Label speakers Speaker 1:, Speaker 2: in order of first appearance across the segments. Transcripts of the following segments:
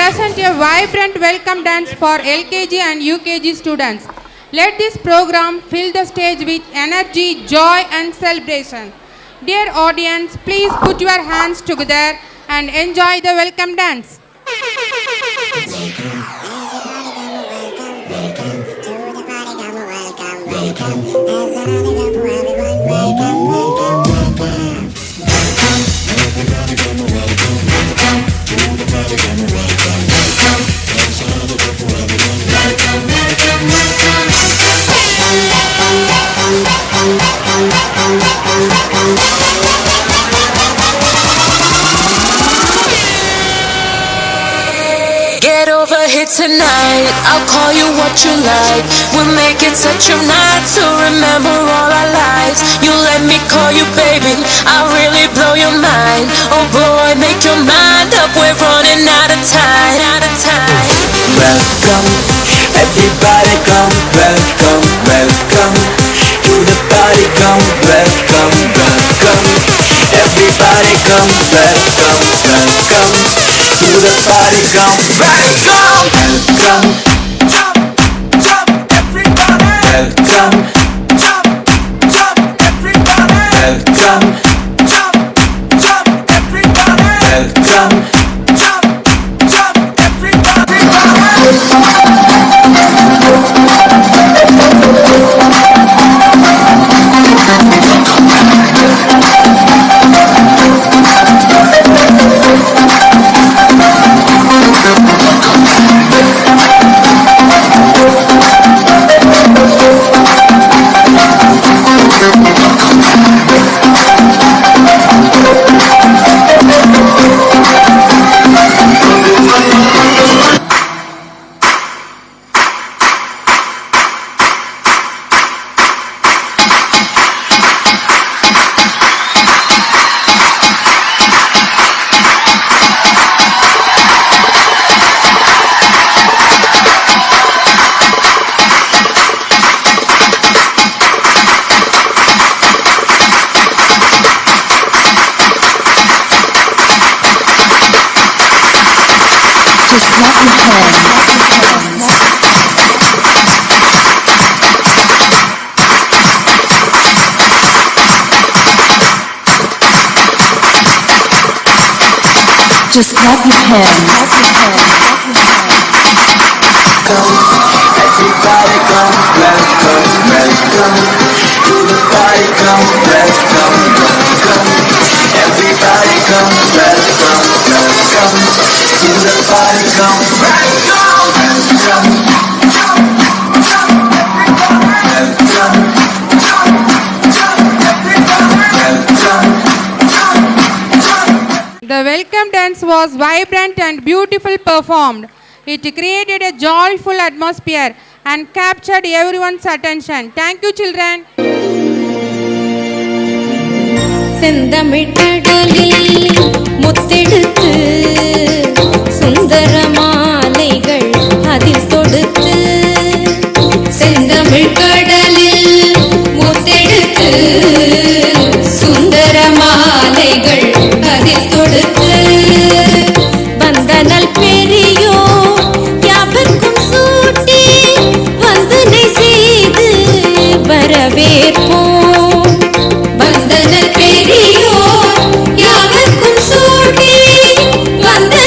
Speaker 1: present a vibrant welcome dance for LKG and UKG students. Let this program fill the stage with energy, joy and celebration. Dear audience, please put your hands together and enjoy the welcome dance.
Speaker 2: Get over here tonight, I'll call you what you like. We'll make it such a night to remember all our lives. You let me call you baby, I'll really blow your mind. Oh boy, make your mind up, we're running out of time.
Speaker 3: Welcome, everybody come, welcome, welcome to the party, come, welcome, welcome. Everybody come, welcome, welcome to the party, come, welcome, welcome. Jump, jump, everybody. Welcome, jump, jump, everybody. Welcome, jump, jump, everybody. Welcome, jump, jump, everybody.
Speaker 2: Just clap your hands.
Speaker 3: Come, everybody come, welcome, welcome to the party, come, welcome, welcome. Everybody come, welcome, welcome to the party, come, welcome, welcome. Jump, jump, everybody. Welcome, jump, jump, everybody. Welcome, jump, jump.
Speaker 1: The welcome dance was vibrant and beautiful performed. It created a joyful atmosphere and captured everyone's attention. Thank you, children.
Speaker 4: செந்தமிழ்கடலில் முத்தெடுத்து சுந்தர மாலைகள் அதில் தொடுத்து செந்தமிழ்கடலில் முத்தெடுத்து சுந்தர மாலைகள் அதில் தொடுத்து வந்தனல் பெரியோ யாவர்க்கும் சூட்டி வந்தனை செய்து வரவேற்போம் வந்தனல் பெரியோ யாவர்க்கும் சூட்டி வந்தனை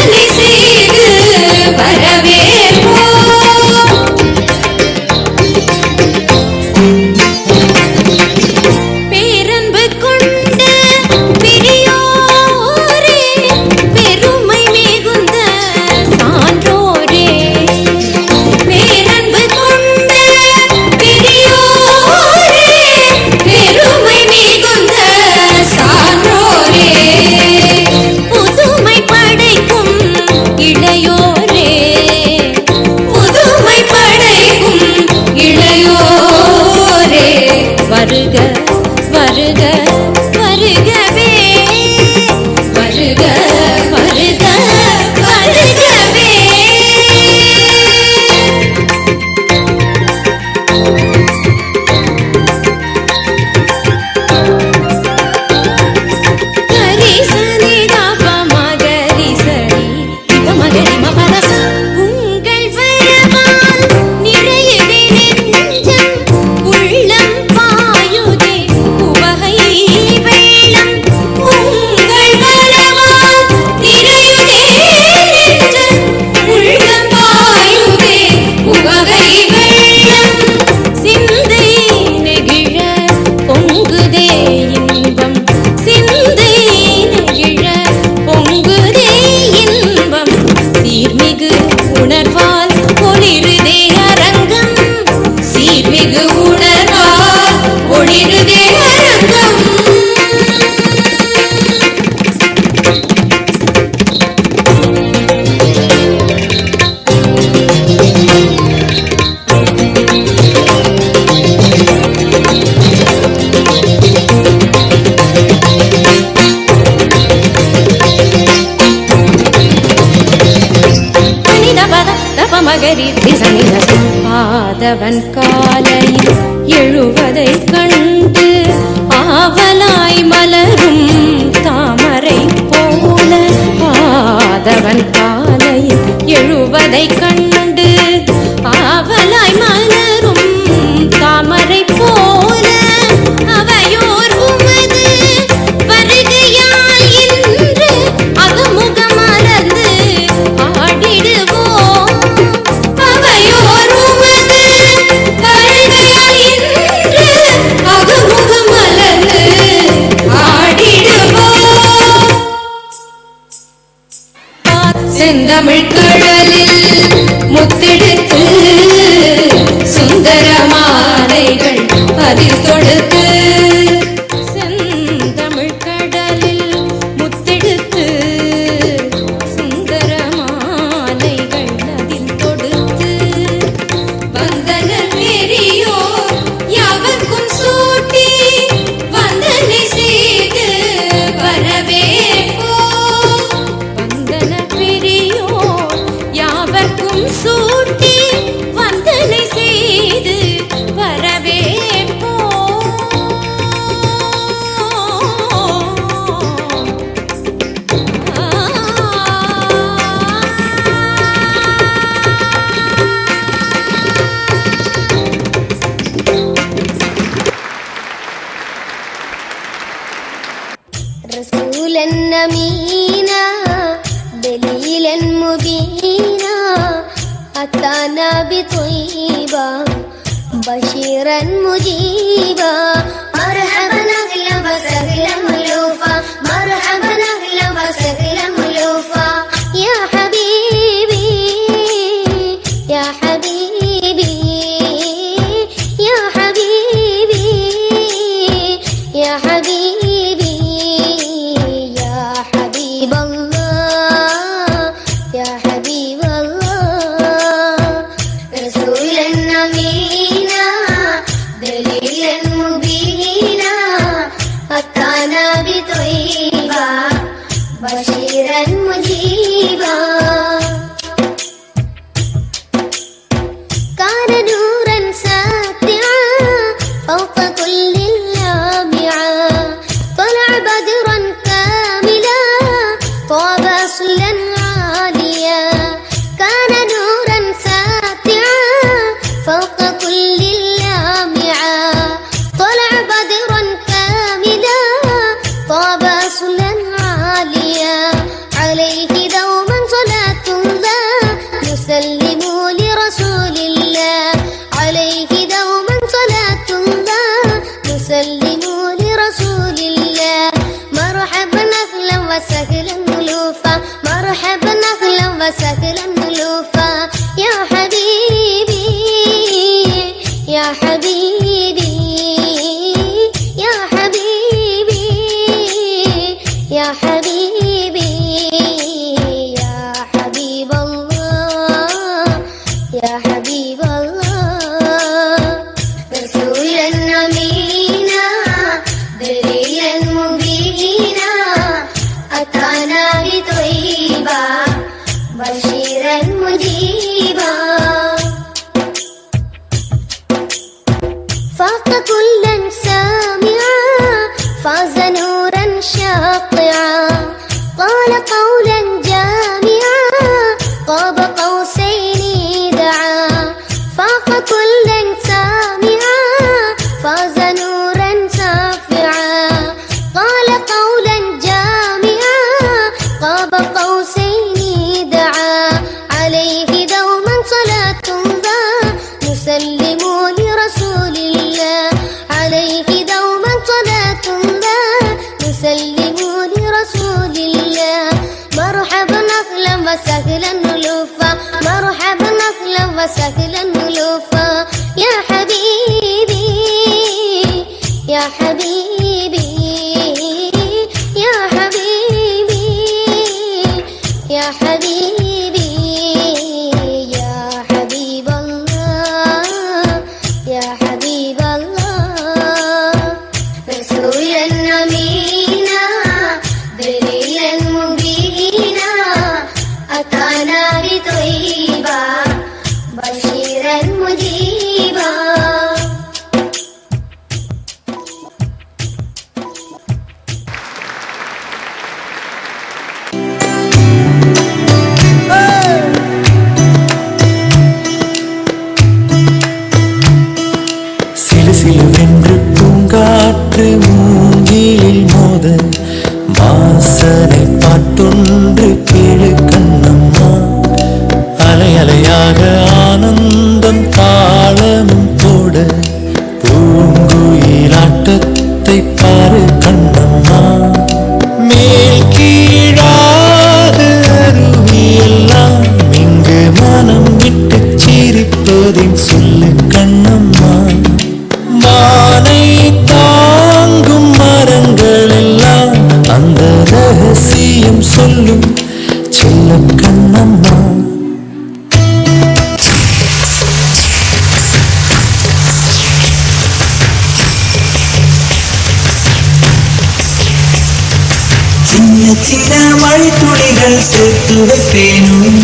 Speaker 4: மகரி திசனித ஆதவன் காலையில் எழுவதை கண்டு ஆவலாய் மலரும் தாமரை போல ஆதவன் காலையில் எழுவதை கண்டு ஆவலாய் மலரும் தாமரை போல அவையோர் உமது வருகையால் இன்று அகமுகம் மலர்ந்து ஆடிடுவோம் அவையோர் உமது வருகையால் இன்று அகமுகம் மலர்ந்து ஆடிடுவோம் செந்தமிழ் கடலில் முத்தெடுத்து சுந்தர மாலைகள் அதில் தொடுத்து செந்தமிழ் கடலில் முத்தெடுத்து சுந்தர மாலைகள் அதில் தொடுத்து வந்தன பெரியோர் யாவர்க்கும் சூட்டி வந்தனை செய்து வரவேற்போம் வந்தன பெரியோர் யாவர்க்கும் சூட்டி வந்தனை செய்து
Speaker 5: رسولا أمينا دليلا مبينا أتانا بطيبة بشيرا مجيبا مرحبا أهلا وسهلا ملوفا مرحبا أهلا وسهلا ملوفا يا حبيبي يا حبيبي يا حبيبي يا حبيبي يا حبيب الله يا حبيب الله رسولا أمينا دليلا مبينا أتانا بطيبة بشيرا مجيبا كان نورا ساطعا فوق كل اللامعا طلع بدرا كاملا طاب أصلا عاليا كان نورا ساطعا فوق كل اللامعا طلع بدرا كاملا طاب أصلا عاليا عليه دوما صلاة الله نسلم لرسول الله عليه دوما صلاة الله نسلم لرسول الله مرحبا أهلا وسهلا ملوفا مرحبا أهلا وسهلا ملوفا يا حبيبي يا حبيبي يا حبيبي يا حبيبي يا حبيب الله يا حبيب الله رسولا أمينا دليلا مبينا أتانا بطيبة بشيرا مجيبا فاق كلا سامعا فاز نورا شاطعا قال قولا جامعا قاب قوسين دعا فاق كلا سامعا فاز نورا سافعا قال قولا جامعا قاب قوسين دعا عليه دوما صلاة الله نسلم لرسول الله عليه دوما صلاة الله نسلم لرسول الله مرحبا أهلا وسهلا ملوفا مرحبا أهلا وسهلا ملوفا يا حبيبي يا حبيبي يا حبيبي يا حبيبي يا حبيب الله يا حبيب الله رسولا أمينا
Speaker 3: சின்ன சின்ன மழை துளிகள் சேர்த்து வைப்பேனும்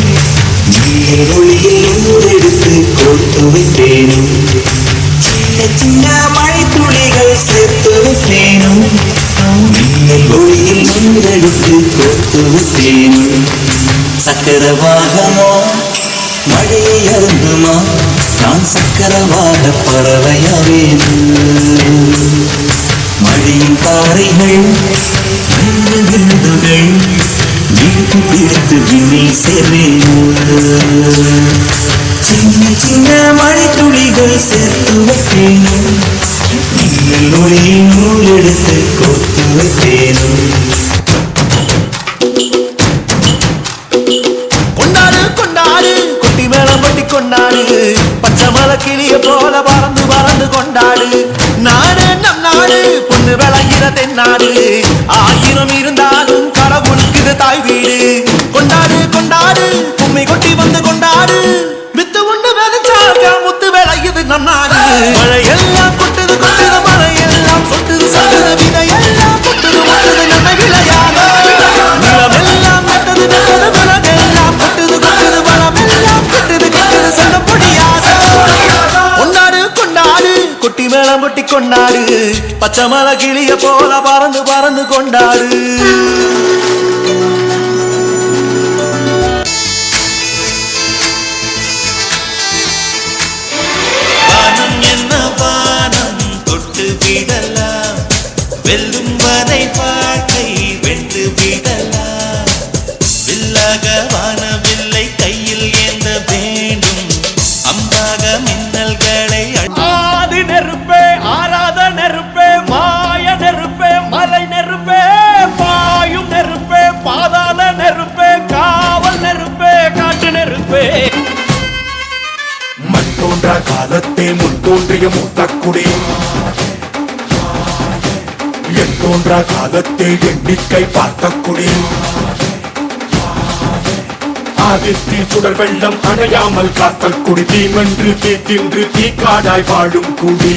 Speaker 3: நீரில் ஒளியில் ஊரெடுத்து கோர்த்து வைப்பேனும் சின்ன சின்ன மழை துளிகள் சேர்த்து வைப்பேனும் நீரில் ஒளியில் ஊரெடுத்து கோர்த்து வைப்பேனும் சக்கரவாகமோ மழையை அருந்துமா நான் சக்கரவாக பறவையாவேனும் மழையின் பாறைகள் விழுதுகள் வீட்டு பிடித்து விண்ணில் சேர்வேன் சின்ன சின்ன மழை துளிகள் சேர்த்து வைப்பேனும் நீரில் ஒளியில் நூல் எடுத்து கோர்த்து வைப்பேனும்
Speaker 6: கொண்டாடு கொண்டாடு குட்டி மேளம் பட்டி கொண்டாடு பச்சை மலை கிளிய போல பறந்து பறந்து கொண்டாடு நாடு நம் நாடு பொண்ணு விளையிற தென்னாடு ஆயிரம் இருந்தாலும் கடவுளுக்கு தாய் வீடு கொண்டாடு கொண்டாடு கும்மி கொட்டி வந்து கொண்டாடு வித்து உண்டு விதைச்சாக்க முத்து விளையுது நம் நாடு மழை எல்லாம் கொட்டுது கொட்டுது மழை எல்லாம் சொட்டுது சொட்டுது விதை எல்லாம் கொட்டுது கொட்டுது நம்ம விளையாட நிலமெல்லாம் நட்டது நட்டது விலகெல்லாம் கொட்டுது கொட்டுது வளமெல்லாம் கொட்டுது கொட்டுது சொல்ல முடியாது கொண்டாடு கொண்டாடு கொட்டி மேளம் கொட்டி கொண்டாடு பச்சை மலை கிளிய போல பறந்து பறந்து கொண்டாடு வானம் என்ன வானம் தொட்டு விடலாம் வெல்லும் வரை வாழ்க்கை வென்று விடலாம் வில்லாக வானவில்லை கையில் ஏந்த வேண்டும் அம்பாக மின்னல்களை ஆதி நெருப்பே ஆராத நெருப்பே மாய நெருப்பே மலை நெருப்பே பாயும் நெருப்பே பாதாள நெருப்பே காவல் நெருப்பே காட்டு நெருப்பே
Speaker 7: மண் தோன்றா காலத்தே முன் தோன்றிய மூத்தக்குடி என் தோன்றா காலத்தே எண்ணிக்கை பார்த்த குடி ஆதித்தி சுடர் வெள்ளம் அணையாமல் காத்த குடி தீமென்று தீ தின்று தீ காடாய் வாழும் குடி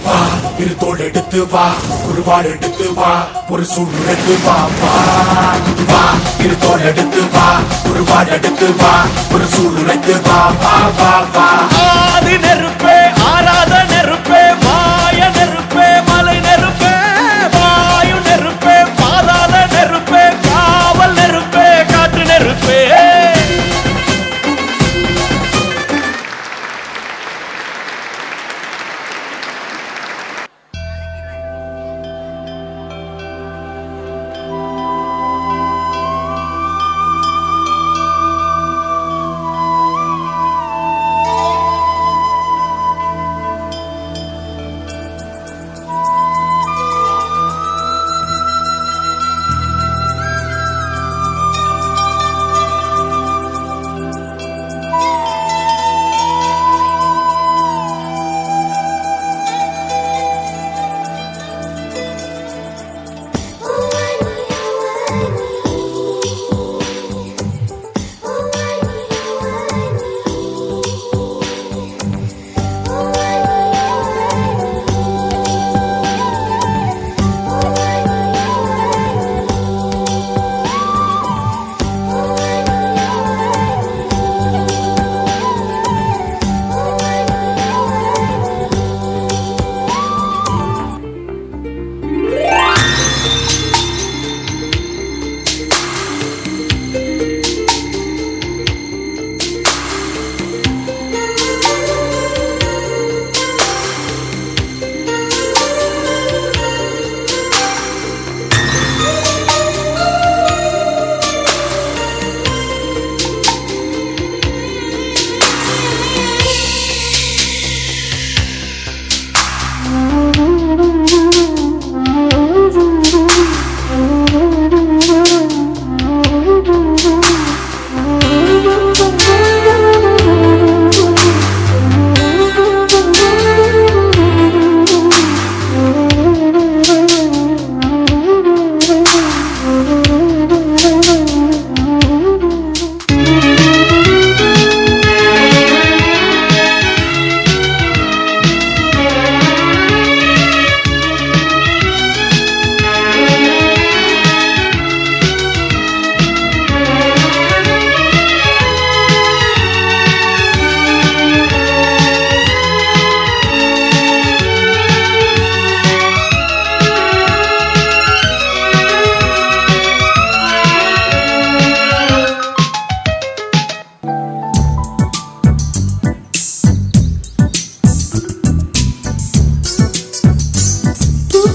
Speaker 7: வா இரு தோள் எடுத்து வா ஒரு வாள் எடுத்து வா ஒரு சூடு எடுத்து வா வா வா இரு தோள் எடுத்து வா ஒரு வாள் எடுத்து வா ஒரு சூடு எடுத்து வா வா வா வா
Speaker 6: ஆதி நெருப்பே ஆராத நெருப்பே மாய நெருப்பே மலை நெருப்பே வாயு நெருப்பே பாதாள நெருப்பே காவல் நெருப்பே காற்று நெருப்பே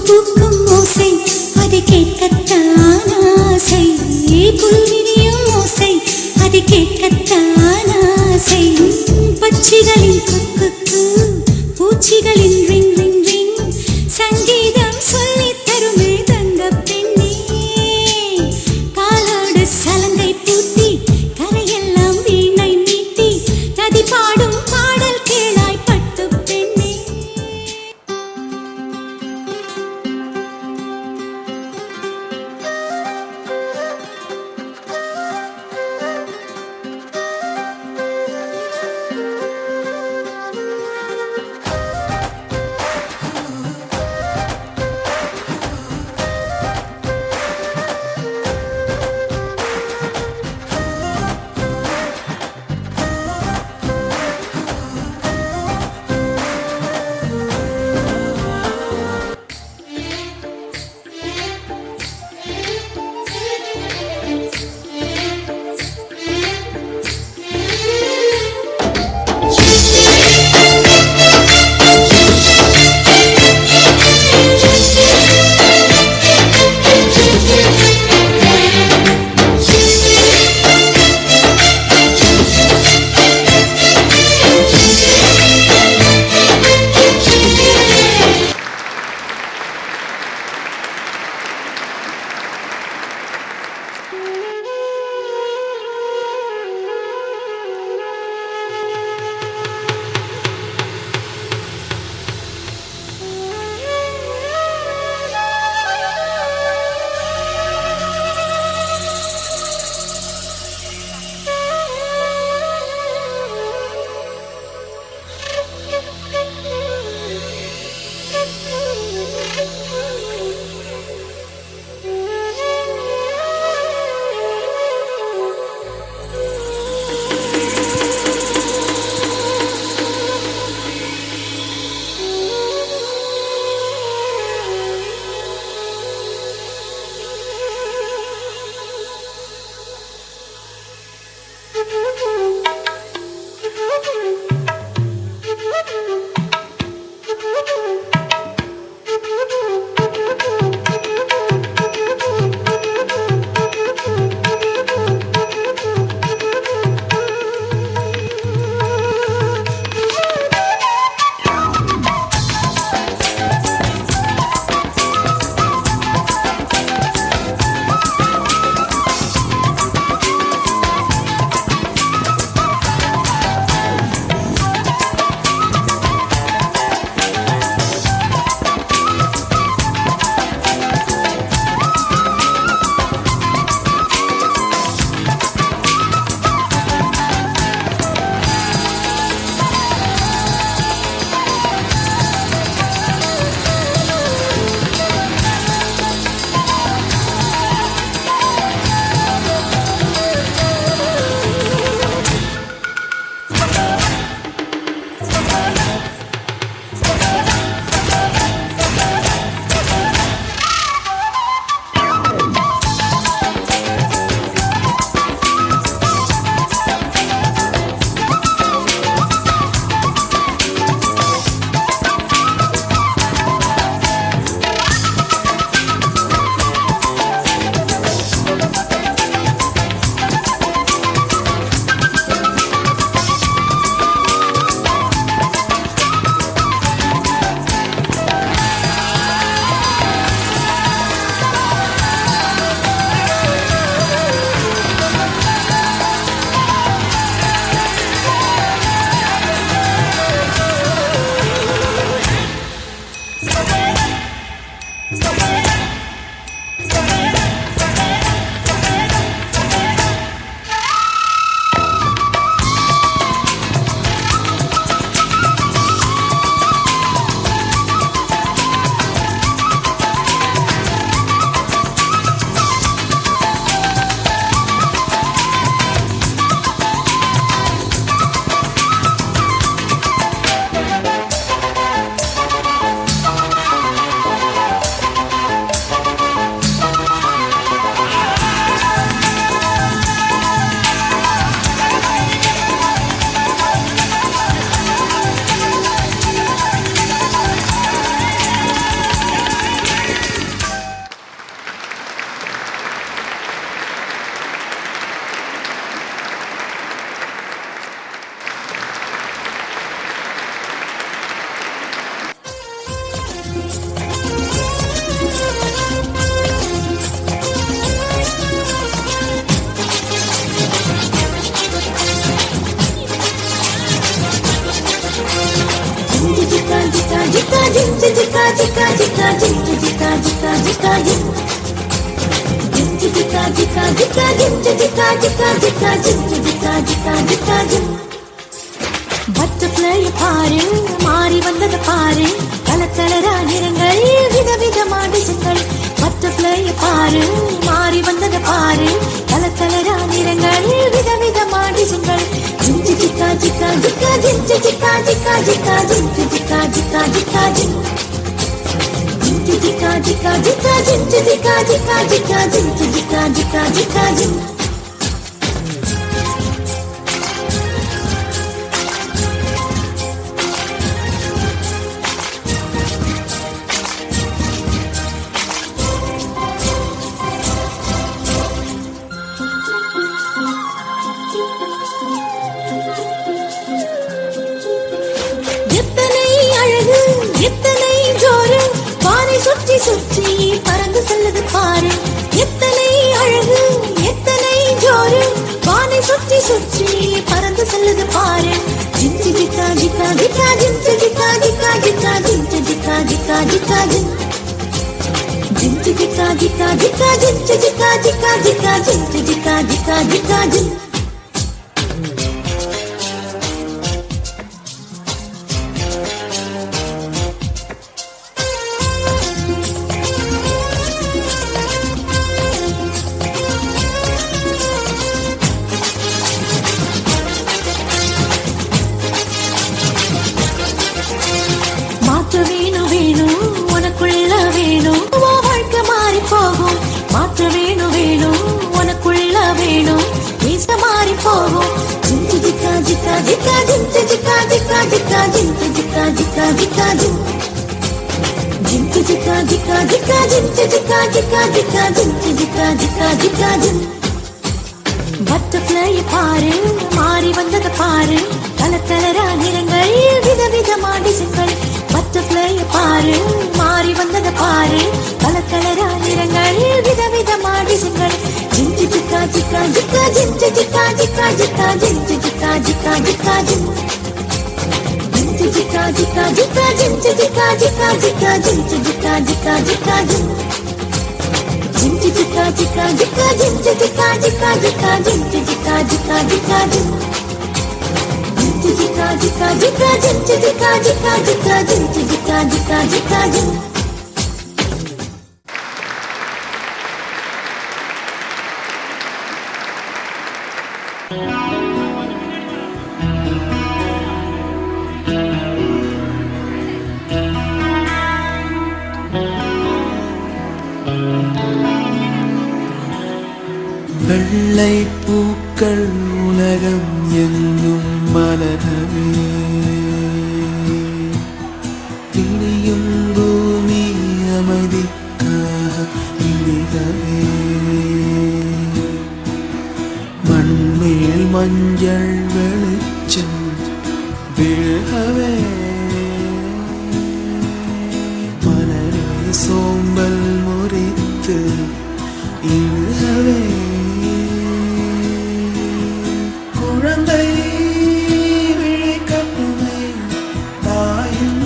Speaker 8: பூக்கும் ஓசை அது கேட்கத்தான் ஆசை, புல்விரியும் ஓசை அது கேட்கத்தான் ஆசை. பட்சிகளின் குக்கு பூச்சிகளின் ரிங் ரிங் ரிங் சங்கீதம் சொல்லி தருமே தங்க பெண்ணே. காலோடு சலங்கை பூட்டி கரையெல்லாம் வீணை மீட்டி நதி பாடும் பாடல் கேளாய் பட்டு பெண்ணே. jika jika jika jika jika jika jika jika jika jika jika jika jika butterfly பாரு மாறி வந்தது பாரு கலக்கலரா நிறங்கள் விதவிதமா டிசைன்கள் பட்டர்ஃப்ளை பாரு மாறி வந்தது பாரு கலக்கலரா நிறங்கள் விதவிதமா டிசைன்கள் ginger Zika Zika Zika ginger Zika Zika Zika ginger Zika Zika Zika ginger Zika Zika Zika ginger Zika Zika Zika ginger Zika Zika Zika சுற்றி சுற்றி பறந்து செல்லுது பாரு எத்தனை அழகு எத்தனை ஜோரு வானை சுற்றி சுற்றி பறந்து செல்லுது பாரு ginger Zika Zika Zika ginger Zika Zika Zika ginger Zika Zika Zika ginger Zika Zika Zika ginger Zika Zika Zika ginger Zika Zika Zika butterfly பாரு மாறி வந்தது பாரு கலக்கலரா நிறங்கள் விதவிதமா டிசைன்கள் பட்டர்ஃப்ளை பாரு மாறி வந்தது பாரு கலக்கலரா நிறங்கள் விதவிதமா டிசைன்கள் ginger Zika Zika Zika ginger Zika Zika Zika ginger Zika Zika Zika ginger Zika Zika Zika ginger Zika Zika Zika ginger Zika Zika Zika ginger Zika Zika Zika ginger Zika Zika Zika ginger Zika Zika Zika ginger Zika Zika Zika ginger Zika Zika Zika ginger Zika Zika Zika
Speaker 3: வெள்ளை பூக்கள் உலகம் எங்கும் மலரவே திணியும் பூமி அமைதிக்காக இனிதவே மண்மேல் மஞ்சள் வெளிச்சம் விழவே மனரே சோம்பல் முறித்து இழவே குழந்தை விழிக்கட்டுமே தாயும்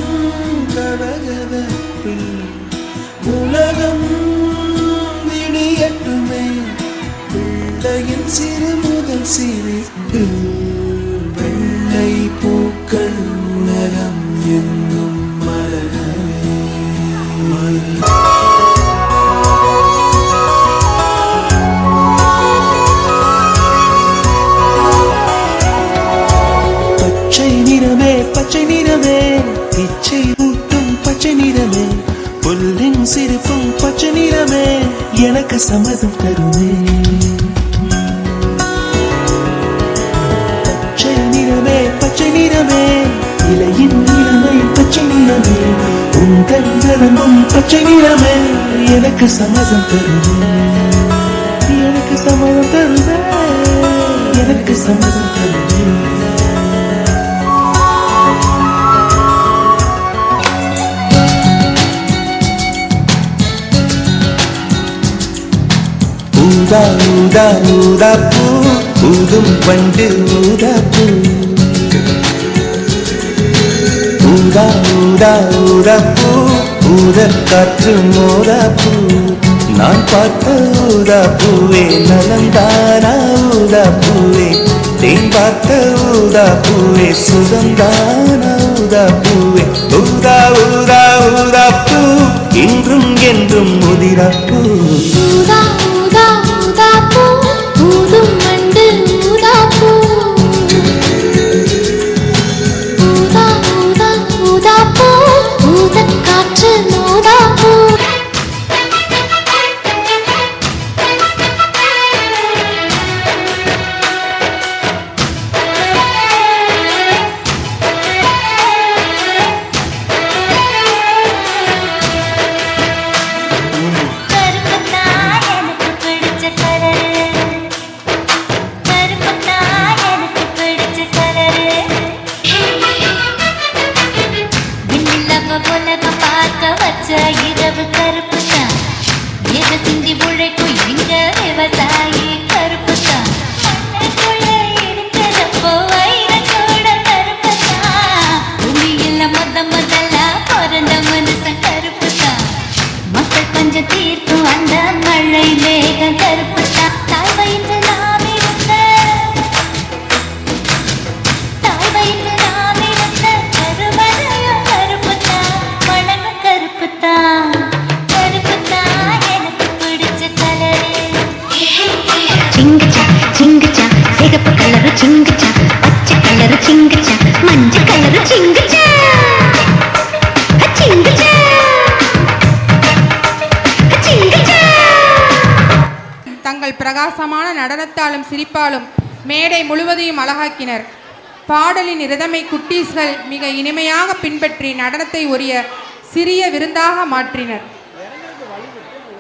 Speaker 3: கதகதப்பில் உலகம் விடியட்டுமே பிள்ளையின் சிறு முதல் சிரிப்பு வெள்ளை பூக்கள் உலகம் எங்கும் மலரவே பச்சை நிறமே இச்சை ஊட்டும் பச்சை நிறமே புல்லின் சிரிப்பும் பச்சை நிறமே எனக்கு சம்மதம் தருமே பச்சை நிறமே இலையின் நிறமை பச்சை நிறமே உங்கள் நிறமும் பச்சை நிறமே எனக்கு சம்மதம் தருமே எனக்கு சம்மதம் தருமே எனக்கு சம்மதம் தருமே ஊதா ஊதா ஊதா பூ ஊதும் பண்டு ஊதா பூ ஊதா ஊதா ஊதாப்பூ ஊத காற்று மோதாப்பூ நான் பார்த்த ஊதாப்பூவே நலந்தானா ஊதாப்பூவே தேன் பார்த்த ஊதாப்பூவே சுகந்தானா ஊதாப்பூவே ஊதா ஊதா ஊதாப்பூ இன்றும் என்றும் முதிராப்பூ
Speaker 5: ஊதா ஊதா ஊதா பூ ஊதும் மண்டு ஊதா பூ ஊதா ஊதா ஊதா பூ ஊதக் காற்று மோதா பூ
Speaker 8: இரவு கருப்பு தான் எதை சிந்தி உழைக்கும் எங்க விவசாயி கருப்பு தான் இருக்கிறப்போ வைரத்தோட கருப்பு தான் பூமியில முதல்ல பிறந்த மனுஷன் கருப்பு தான் மக்கள் கொஞ்சம் தீர்க்கும் அந்த மழை மேகம் கருப்பு தான் தாய் வயிற்று நாம் இருந்த தாய் வயிற்று நாம் இருந்த கருவறையும் கருப்பு தான் மனமும் கருப்பு தான் எனக்கு பிடிச்ச கலரு
Speaker 9: சிங்குச்சா சிங்குச்சா சிகப்பு கலரு சிங்குச்சா பச்சை கலரு சிங்குச்சா மஞ்சள் கலரு சிங்குச்சா சிங்குச்சா சிங்குச்சா.
Speaker 1: தங்கள் பிரகாசமான நடனத்தாலும் சிரிப்பாலும் மேடை முழுவதையும் அழகாக்கினர். பாடலின் ரிதமை குட்டீஸ்கள் மிக இனிமையாக பின்பற்றி நடனத்தை ஒரு சிறிய விருந்தாக மாற்றினர்.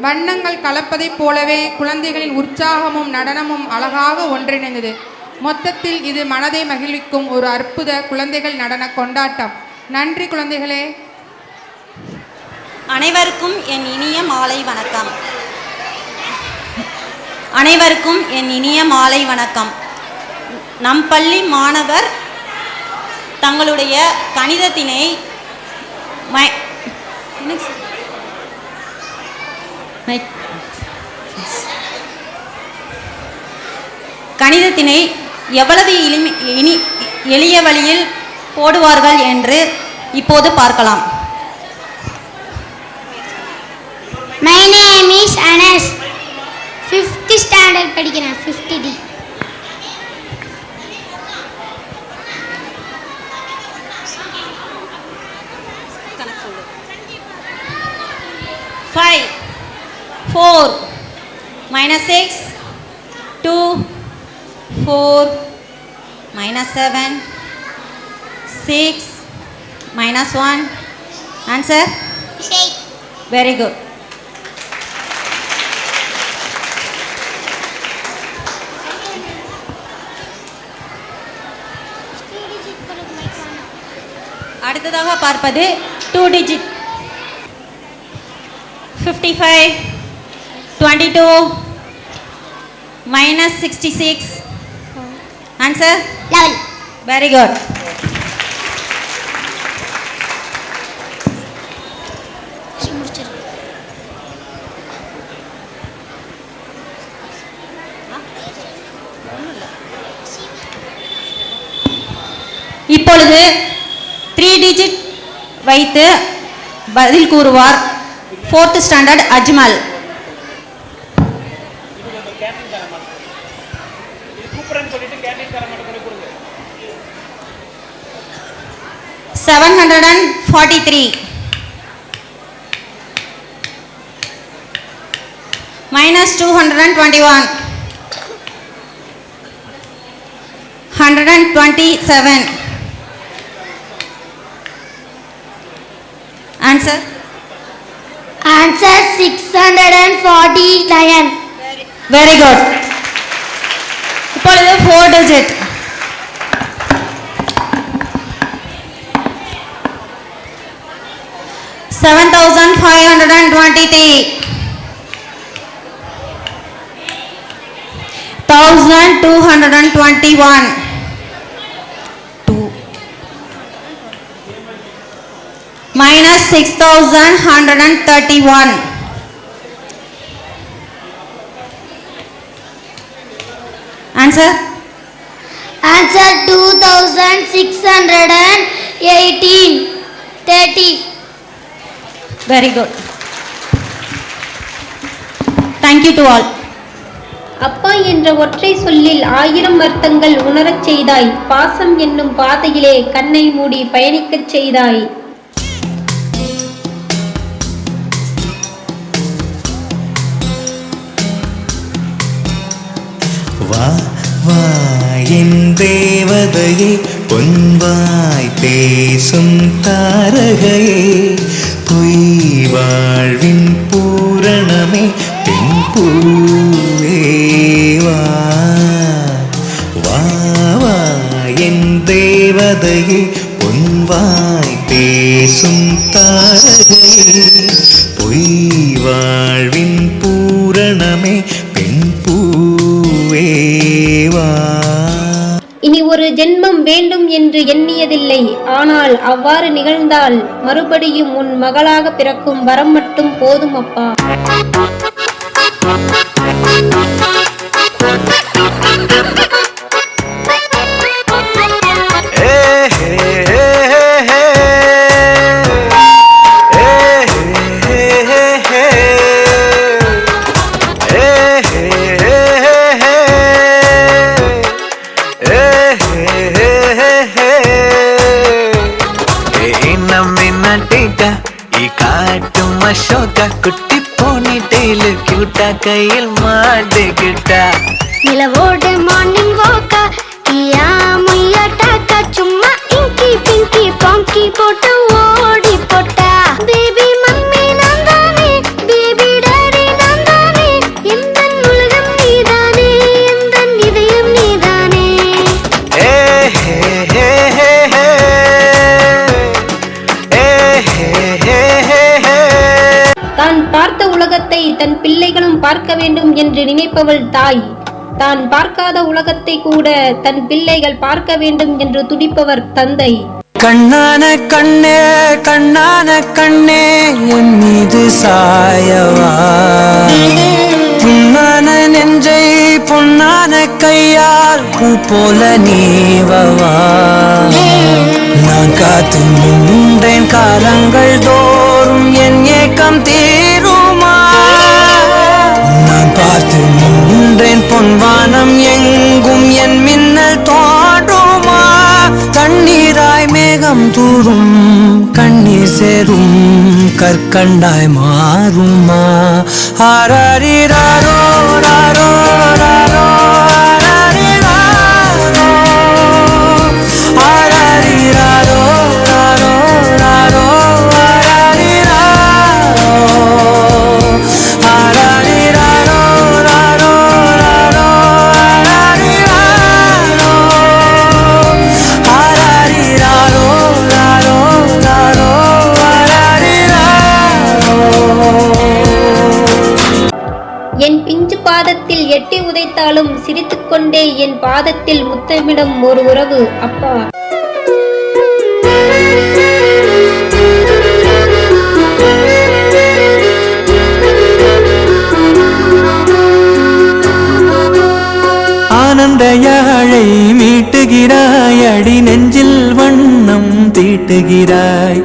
Speaker 1: வண்ணங்கள் கலப்பதைப் போலவே குழந்தைகளின் உற்சாகமும் நடனமும் அழகாக ஒன்றிணைந்தது. மொத்தத்தில் இது மனதை மகிழ்விக்கும் ஒரு அற்புத குழந்தைகள் நடன கொண்டாட்டம். நன்றி குழந்தைகளே.
Speaker 10: அனைவருக்கும் என் இனிய மாலை வணக்கம். அனைவருக்கும் என் இனிய மாலை வணக்கம். நம் பள்ளி மாணவர் தங்களுடைய கணிதத்தினை எவ்வளவு எளிய வழியில் போடுவார்கள் என்று இப்போது பார்க்கலாம்.
Speaker 5: My name is Anas. 5th standard படிக்கிறேன். 5th D.
Speaker 10: Five, 4, -6, 2, 4, -7, 6, -1. Answer?
Speaker 5: 8.
Speaker 10: Very good. அடுத்ததாக பார்ப்பது 2 digit. 55, 22, -66. Answer?
Speaker 5: 11.
Speaker 10: Very good. இப்பொழுது 3 digit வைத்து பதில் கூறுவார் 4th standard Ajmal. $743 -221 127. Answer?
Speaker 5: Answer 649.
Speaker 10: Very good. இப்பொழுது 4 digit. 7,523. 1,221. minus 6,131. Answer?
Speaker 5: Answer 2618. 30.
Speaker 10: Very good. Thank you to all.
Speaker 11: அப்பா என்ற ஒற்றை சொல்லில் 1000 அர்த்தங்கள் உணரச் செய்தாய். பாசம் என்னும் பாதையிலே கண்ணை மூடி பயணிக்கச் செய்தாய்.
Speaker 3: வா வா என் தேவதையே, பொன்வாய் பேசும் தாரகையே, பொய் வாழ்வின் பூரணமே, பெண் பூவே வா வா வா என் தேவதையே, பொன்வாய் பேசும் தாரகையே, பொய் வாழ்வின் பூரணமே, பெண் பூவே வா.
Speaker 11: இனி ஒரு ஜென்மம் வேண்டும் என்று எண்ணியதில்லை. ஆனால் அவ்வாறு நிகழ்ந்தால் மறுபடியும் உன் மகளாக பிறக்கும் வரம் மட்டும் போதும் அப்பா.
Speaker 6: குட்டி போனி டெய்லு கியூட்டா கையில் மாட்டிக்கிட்டா
Speaker 5: நிலவோடு மார்னிங் வாக்கா கியா முய்யா டாக்கா சும்மா இங்கி பிங்கி பாங்கி போட்டு ஓடி போட்டா பேபி மம்மி நான் தானே பேபி டாடி நான் தானே எந்த உலகம் நீதானே எந்த இதயம் நீதானே
Speaker 6: ஏ ஹே ஹே ஹே ஹே ஏ ஹே ஹே ஹே ஹே.
Speaker 11: தான் பார்த்த உலகத்தை தன் பிள்ளைகளும் பார்க்க வேண்டும் என்று நினைப்பவள் தாய். தான் பார்க்காத உலகத்தை கூட தன் பிள்ளைகள் பார்க்க வேண்டும் என்று துடிப்பவர் தந்தை.
Speaker 6: கண்ணான கண்ணே கண்ணான கண்ணே என் மீது சாயவா, புண்ணான நெஞ்சை பொன்னான கையால் பூ போல நீவவா. நான் காத்து நின்றேன் காலங்கள் தோறும் என் ஏக்கம் தீருமா. நான் பார்த்து நின்றேன் பொன்வானம் எங்கும் என் மின்னல் தோன்றுமா. தண்ணீராய் மேகம் தூரும் கண்ணீர் சேரும் கற்கண்டாய் மாறுமா. ஆராரிராரோ ராரோ ராரோ ஆராரிராரோ ஆராரிராரோ ராரோ ராரோ ஆராரிராரோ ஆராரிராரோ ராரோ ராரோ ஆராரிராரோ ஆராரிராரோ ராரோ ராரோ ஆராரிராரோ.
Speaker 11: என் பிஞ்சு பாதத்தில் எட்டி உதைத்தாலும் சிரித்துக்கொண்டே என் பாதத்தில் முத்தமிடும் ஒரு உறவு அப்பா.
Speaker 6: ஆனந்த யாழை மீட்டுகிறாய், அடி நெஞ்சில் வண்ணம் தீட்டுகிறாய்.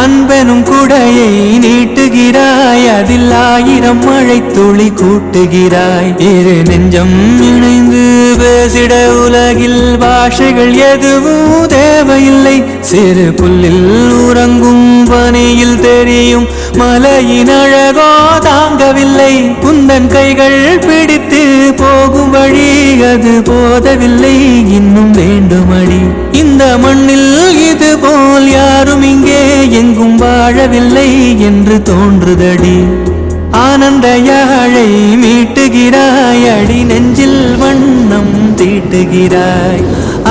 Speaker 6: அன்பெனும் குடையை நீட்டுகிறாய், அதில் 1000 மழை துளி கூட்டுகிறாய். இரு நெஞ்சம் இணைந்து பேசிட உலகில் பாஷைகள் எதுவும் தேவையில்லை. சிறு புல்லில் உறங்கும் பனியில் தெரியும் மலையின் அழகோ தாங்கவில்லை. குந்தன் கைகள் பிடித்து போகும் வழி அது போதவில்லை, இன்னும் வேண்டுமடி. இந்த மண்ணில் இது போல் யாரும் இங்கே எங்கும் வாழவில்லை என்று தோன்றுதடி. ஆனந்த யாழை மீட்டுகிறாய், அடி நெஞ்சில் வண்ணம் தீட்டுகிறாய்.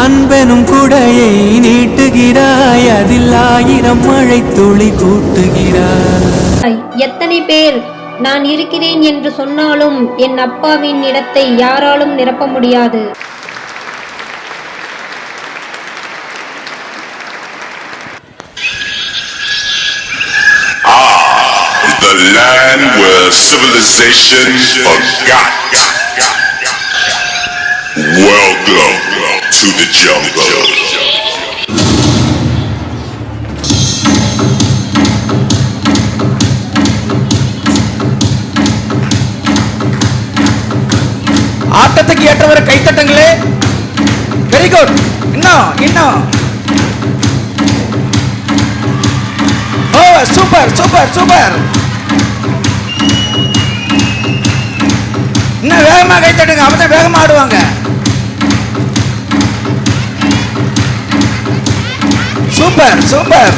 Speaker 6: அன்பெனும் குடையை நீட்டுகிறாய், அதில் 1000 மழை துளி கூட்டுகிறாய்.
Speaker 11: எத்தனை பேர் நான் இருக்கிறேன் என்று சொன்னாலும் என் அப்பாவின் இடத்தை யாராலும் நிரப்ப முடியாது.
Speaker 7: the land where civilization forgot. Welcome to the jungle.
Speaker 6: ஆட்டத்துக்கு ஏற்றவரை கைத்தட்டுங்களே. Very good. இன்னும் ஓ சூப்பர் சூப்பர் சூப்பர். இன்னும் வேகமா கைத்தட்டுங்க, அப்பதான் வேகமா ஆடுவாங்க. Super super.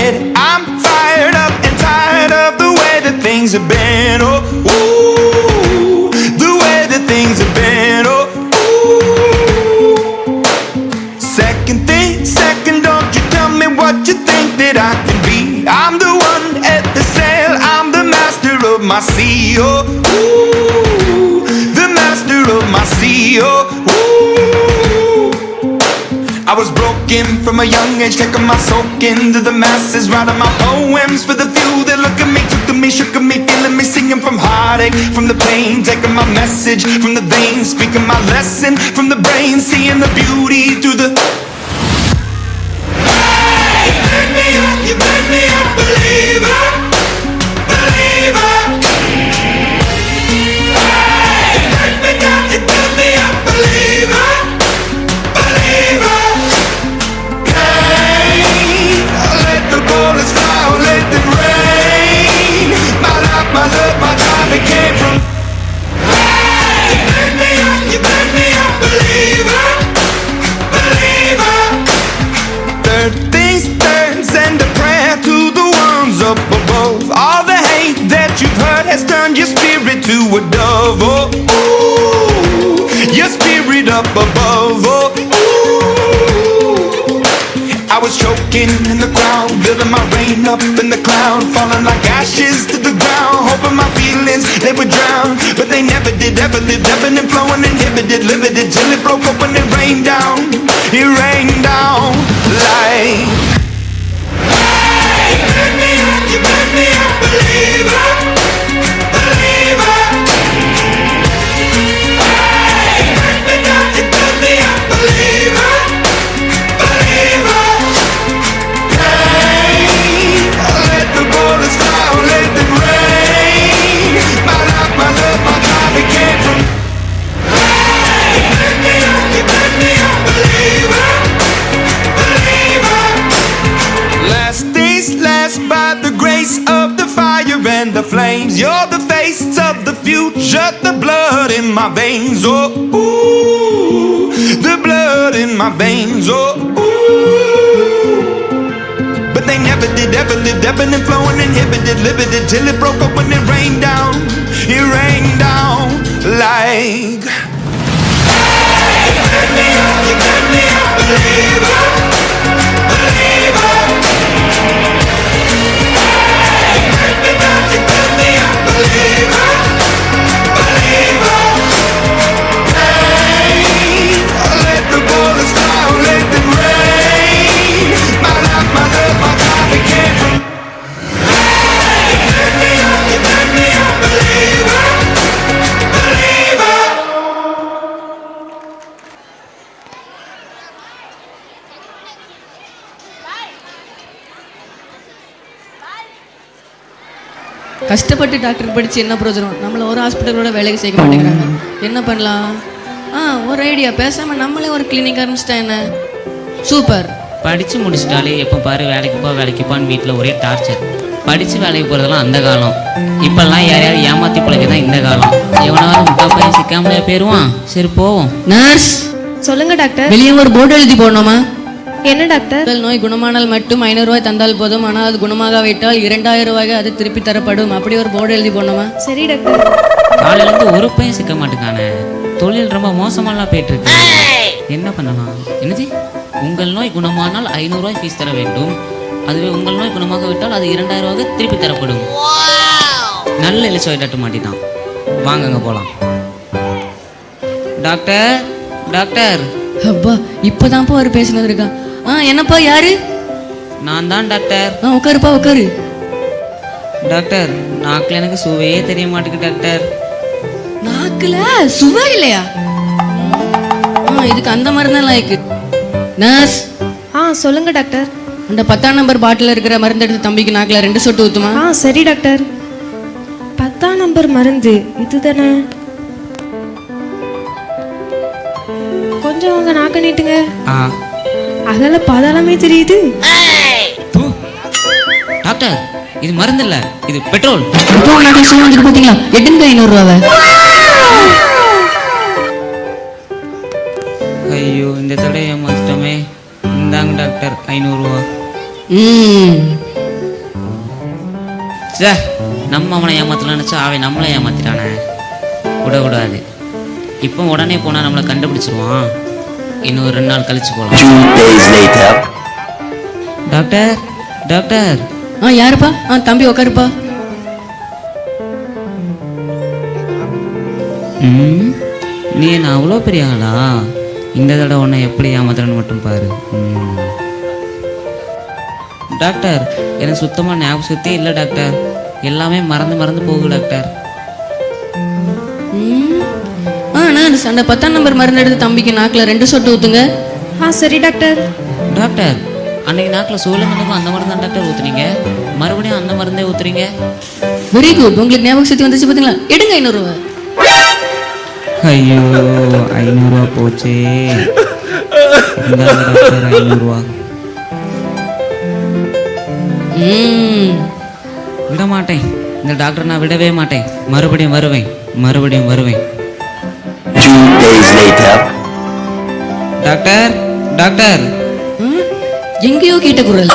Speaker 6: head. I'm fired up and tired of the way that things have been. Oh, ooh, the way that things have been. Oh, ooh. Second thing, second, don't you tell me what you think that I can be. I'm the one at the sail, I'm the master of my sea. Oh, ooh, the master of my sea. Oh, ooh. I was broken from a young age, taking my soak into the masses, writing my poems for the few that look at me, took to me, shook at me, feeling me, singing from heartache, from the pain, taking my message from the veins, speaking my lesson from the brain, seeing the beauty through the. Hey, you made me up, you made me a believer, believer. Hey, you made me down, you made me a believer, believer. Let the bullets fly, let them rain. My life, my love, my drive, it came from. Hey, you made me up, you made me a believer, believer. Third things third, send a prayer to the ones up above. All the hate that you've heard has turned your spirit to a dove. Oh, ooh, your spirit up above. Oh, I was choking in the crowd, building my rain up in the cloud, falling like ashes to the ground, hoping my feelings, they would drown, but they never did, ever lived, ebbing and flowing, inhibited, limited, till it broke up when it rained down like. Hey, you made me up, you made me a believer, believer. Hey, you made me down, you made me a believer, believer. Let the bullets fly, let them rain. My life, my love, my drive, it came from. Hey, you made me up, you made me a believer, believer. Last days last by the grace of the fire and the flames. You're the face of the future, the blood in my veins. Oh, ooh, the blood in my veins. Oh, ooh. But they never did, ever lived, ebbing and flowing, inhibited, limited, till it broke up when it rained down like. Hey, you made me up, you made me a believer, believer. Hey, you made me down, you made me a believer, believer. Hey, let the bullets fly, let them rain. My life, my love, my drive, it came from. Hey, you made me up, you made me a believer, believer.
Speaker 12: கஷ்டப்பட்டு doctor படித்து என்ன பிரயோஜனம்? நம்மளை ஒரு ஹாஸ்பிட்டலோட வேலைக்கு சேர்க்க மாட்டேங்கிறாங்க. என்ன பண்ணலாம்? ஒரு ஐடியா, பேசாமல் நம்மளே ஒரு கிளினிக் ஆரம்பிச்சிட்டா என்ன? சூப்பர்.
Speaker 13: படித்து முடிச்சிட்டாலே எப்போ பாரு வேலைக்கு போன்னு வீட்டில் ஒரே டார்ச்சர். படித்து வேலைக்கு போகிறதெல்லாம் அந்த காலம். இப்போல்லாம் யாரையாவது ஏமாற்றி பிழைக்க தான் இந்த காலம். எவனாவது முட்டா பையன் சிக்காமலே போயிடுவான். சரி போவோம்.
Speaker 12: நர்ஸ்
Speaker 11: சொல்லுங்க டாக்டர்.
Speaker 12: வெளியே ஒரு போர்டு எழுதி போடணுமா?
Speaker 11: என்ன டாக்டர்?
Speaker 12: உடல் நோய் குணமானால் மட்டும் 500 ரூபாய் தந்தால் போதும், ஆனால் அது குணமாகாவிட்டால் 2000 ரூபாய்க்கு அது திருப்பி தரப்படும். அப்படி ஒரு போர்டு எழுதி போடணுமா?
Speaker 11: சரி டாக்டர்.
Speaker 13: காலையிலேருந்து ஒரு பையன் சிக்க மாட்டேங்கானே. தொழில் ரொம்ப மோசமாலாம் போயிட்டு இருக்கு. என்ன பண்ணலாம்? என்னது, உங்கள் நோய் குணமானால் 500 ரூபாய் ஃபீஸ் தர வேண்டும், அதுவே உங்கள் நோய் குணமாக விட்டால் அது 2000 ரூபாய்க்கு திருப்பி தரப்படும். நல்ல இலச்ச டாக்டர் மாட்டிட்டான். வாங்கங்க போகலாம். Doctor doctor.
Speaker 12: அப்பா இப்போதான்ப்பா அவர் பேசினது இருக்கா? என்னப்பா, யாரு?
Speaker 13: நான் தான் டாக்டர்.
Speaker 12: உட்காருப்பா உட்காரு.
Speaker 13: டாக்டர், நாக்கில் எனக்கு சுவையே தெரிய மாட்டேங்குது டாக்டர்.
Speaker 12: நாக்குல சுவை இல்லையா? இதுக்கு அந்த மாதிரி தான் லாய்க்கு. நர்ஸ்.
Speaker 11: சொல்லுங்க டாக்டர்.
Speaker 12: அந்த 10ஆம் நம்பர் பாட்டில் இருக்கிற மருந்து எடுத்து தம்பிக்கு நாக்கில் 2 சொட்டு ஊத்துமா?
Speaker 11: சரி டாக்டர். 10ஆம் நம்பர் மருந்து இதுதானே? கொஞ்சம் உங்க நாக்க நீட்டுங்க. அதால பாதாளமே தெரியுது.
Speaker 13: டாக்டர், இது மருந்து இல்ல, இது பெட்ரோல்.
Speaker 12: பாத்தீங்களா? 8,500 ரூபாவை.
Speaker 13: ஐயோ, இந்த தடவை ஏமாத்திட்டோமே. இந்தாங்க டாக்டர் 500 ரூபா. சே, நம்ம அவனை ஏமாத்தலாம் நினச்சா அவன் நம்மளை ஏமாத்திட்டானே. விடக்கூடாது. இப்போ உடனே போனால் நம்மளை கண்டுபிடிச்சிருவான். இன்னும் ஒரு 2 நாள் கழிச்சு போகலாம். Doctor doctor.
Speaker 12: யாருப்பா? தம்பி உட்காருப்பா.
Speaker 13: நீ என்ன அவ்வளோ பெரிய ஆளா? இந்த தடவை உன்னை எப்படி ஏமாத்துறன்னு மட்டும் பாரு. டாக்டர், எனக்கு சுத்தமாக ஞாபகம் சக்தியே இல்லை டாக்டர். எல்லாமே மறந்து போகுது டாக்டர்.
Speaker 12: அந்த 10ஆம் நம்பர் மருந்து எடுத்து தம்பிக்கு நாக்கில் 2 சொட்டு ஊற்றுங்க.
Speaker 11: சரி டாக்டர்.
Speaker 13: டாக்டர், அன்னைக்கு நாக்கில் சோழமனுக்கும் அந்த மருந்து தான் டாக்டர் ஊற்றுனீங்க. மறுபடியும் அந்த மருந்தே ஊற்றுறீங்க.
Speaker 12: Very good. உங்களுக்கு ஞாபக சக்தி வந்துச்சு பார்த்தீங்களா? எடுங்க 500 ரூபா.
Speaker 13: ஐயோ, 500 ரூபா போச்சே. 500 ரூபா. விட மாட்டேன். இந்த டாக்டர் நான் விடவே மாட்டேன். மறுபடியும் வருவேன். Doctor doctor.
Speaker 12: எங்கேயோ கேட்ட குரல்.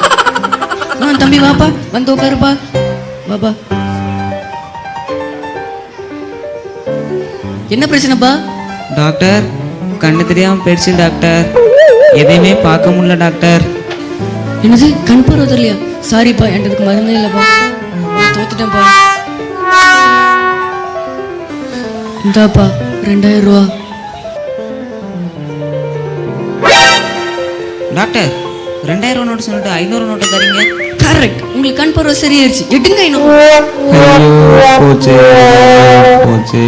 Speaker 12: தம்பி வாப்பா, வந்து உட்காருப்பா. வாப்பா. என்ன பிரச்சனைப்பா?
Speaker 13: டாக்டர், கண்ணு தெரியாம போயிடுச்சு டாக்டர். எதையுமே பார்க்க முடியல டாக்டர்.
Speaker 12: என்னது, கண் பார்வை தெரியலையா? சாரிப்பா, என்கிட்ட மருந்தே இல்லைப்பா. தோத்துட்டேன்ப்பா. இந்தாப்பா 2000 ரூபா.
Speaker 13: டாக்டர், 2000 ரூபா நோட்டு சொல்லிட்டு 500 நோட்டு தரீங்க.
Speaker 12: கரெக்ட். உங்களுக்கு கண் பார்வை சரியாயிருச்சு. எடுங்க 500.
Speaker 13: போச்சு.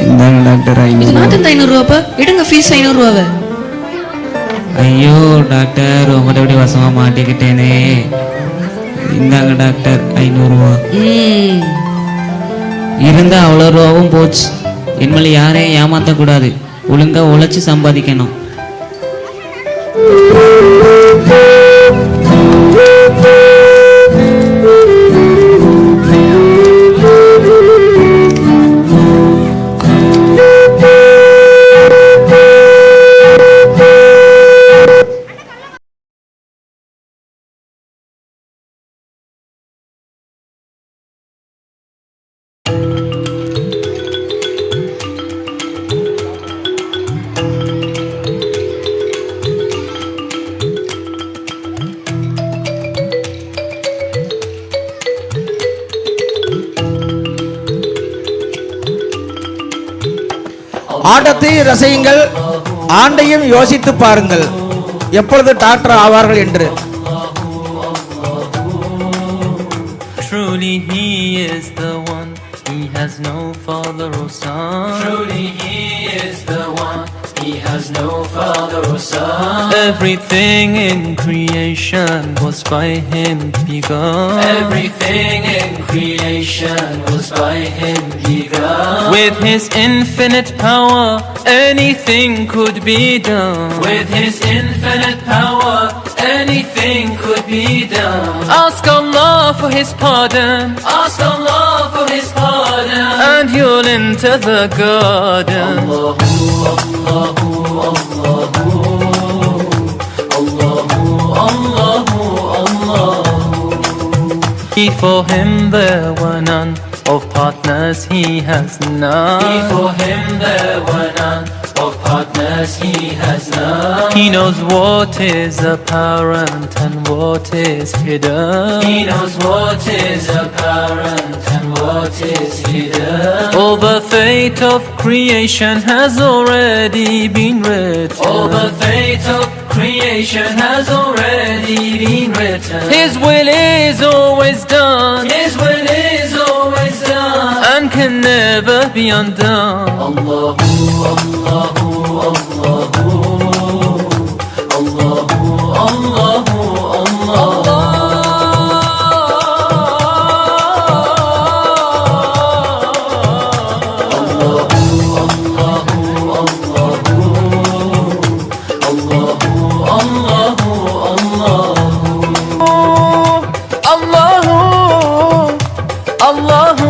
Speaker 13: இந்தாங்க டாக்டர் 500.
Speaker 12: 500 ரூபாப்பா. எடுங்க ஃபீஸ் 500 ரூபாவை.
Speaker 13: ஐயோ டாக்டர், உங்கள்கிட்ட எப்படி வசமாக மாட்டிக்கிட்டேனே. இந்தாங்க டாக்டர் 500 ரூபா. இருந்தால் அவ்வளோ ரூபாவும் போச்சு. இனிமேல் யாரையும் ஏமாற்றக்கூடாது. ஒழுங்காக உழைச்சி சம்பாதிக்கணும்.
Speaker 6: ஆட்டத்தை ரசியுங்கள், ஆண்டையும் யோசித்து பாருங்கள், எப்பொழுது டாக்டர் ஆவார்கள் என்று.
Speaker 14: Truly he is the one, he has no father or son. Truly he is the one, he has no father or son. Everything in creation was by him begun. Everything in creation was by him begun. With his infinite power, anything could be done. With his infinite power, anything could be done. Ask Allah for his pardon. Ask Allah for his pardon. And you'll enter the garden. Allahu, Allahu, Allahu. Allahu, Allahu, Allahu. Before him there were none, of partners he has none. Before him there were none, of partners he has none. He knows what is apparent and what is hidden. He knows what is apparent and what is hidden. All the fate of creation has already been written. All the fate of creation has already been written. His will is always done. His will is always done and can never be undone. Allahu, Allahu, Allahu. Allahu,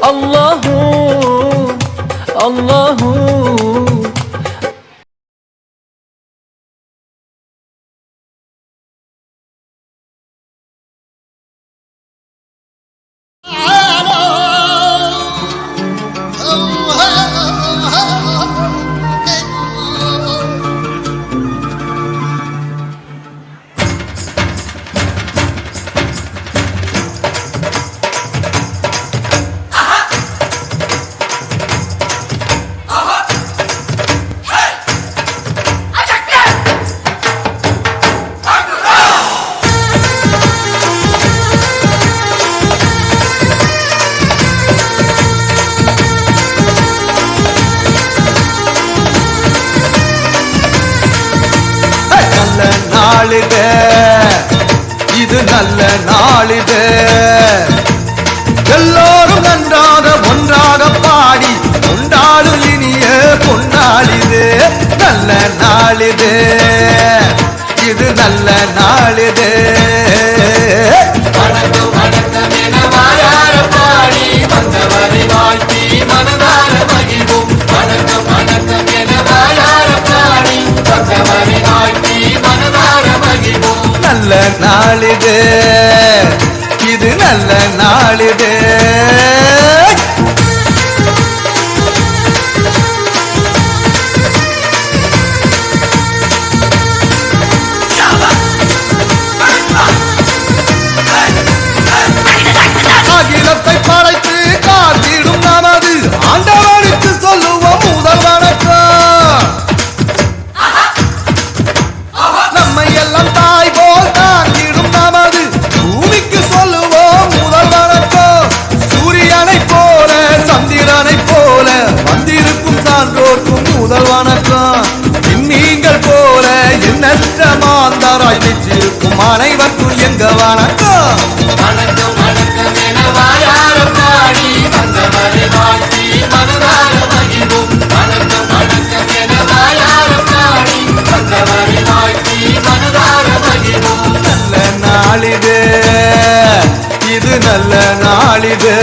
Speaker 14: Allahu, Allahu.
Speaker 6: நாளிது, இது நல்ல நாளிது. எல்லோரும் நன்றாக ஒன்றாக பாடி கொண்டாடும் இனிய பொன்னாளிது. நல்ல நாளிது, இது நல்ல நாளிது. வணக்கம் வணக்கம் என வாயார பாடி வந்தவரை வாழ்த்தி மனதார மகிழ்வோம். வணக்கம் வணக்கம் என வாயார பாடி வந்தவரை வாழ்த்தி மனதார மகிழ்வோம். நல்ல நாளிது, இது நல்ல நாளிது. அகிலத்தை படைத்து காத்திடும் நமது ஆண்டவனுக்கு சொல்லுவோம் முதல் வணக்கம். நம்மை எல்லாம் தாய் போல் தாங்கிடும் நமது பூமிக்கு சொல்லுவோம் முதல் வணக்கம். சூரியனை போல சந்திரனை போல வந்திருக்கும் சான்றோர்க்கும் முதல் வணக்கம். நீங்கள் போல எண்ணற்ற மாந்தராய் பெற்றிருக்கும் அனைவருக்கும் எங்க வணக்கம். வணக்கம் வணக்கம் என வாயார பாடி வந்தவரை வாழ்த்தி மனதார மகிழ்வோம். வணக்கம் வணக்கம் என வாயார பாடி வந்தவரை வாழ்த்தி மனதார மகிழ்வோம். நல்ல நாளிது, இது நல்ல நாளிது.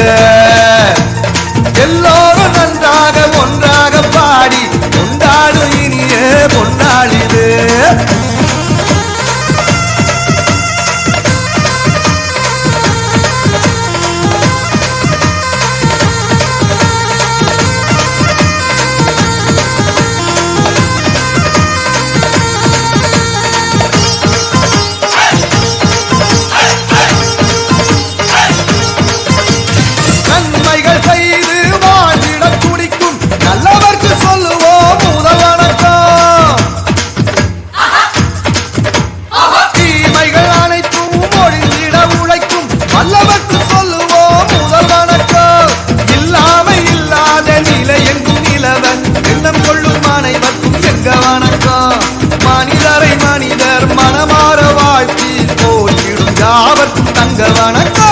Speaker 6: எல்லோரும் நன்றாக ஒன்றாக பாடி கொண்டாடும் இனிய பொன்னாளிது. நன்மைகள் செய்து வாழ்ந்திட துடிக்கும் நல்லவர்க்கு சொல்லுவோம் முதல் வணக்கம். தீமைகள் அனைத்தும் ஒழிந்திட உழைக்கும் வல்லவர்க்கு சொல்லுவோம் முதல் வணக்கம். இல்லாமை இல்லாத நிலை எங்கும் நிலவன் எண்ணம் கொள்ளும் அனைவருக்கும் எங்க வணக்கம். மனிதரை மனிதர் மனமாற வாழ்த்தி போற்றிடும் யாவர்க்கும் தங்க வணக்கம்.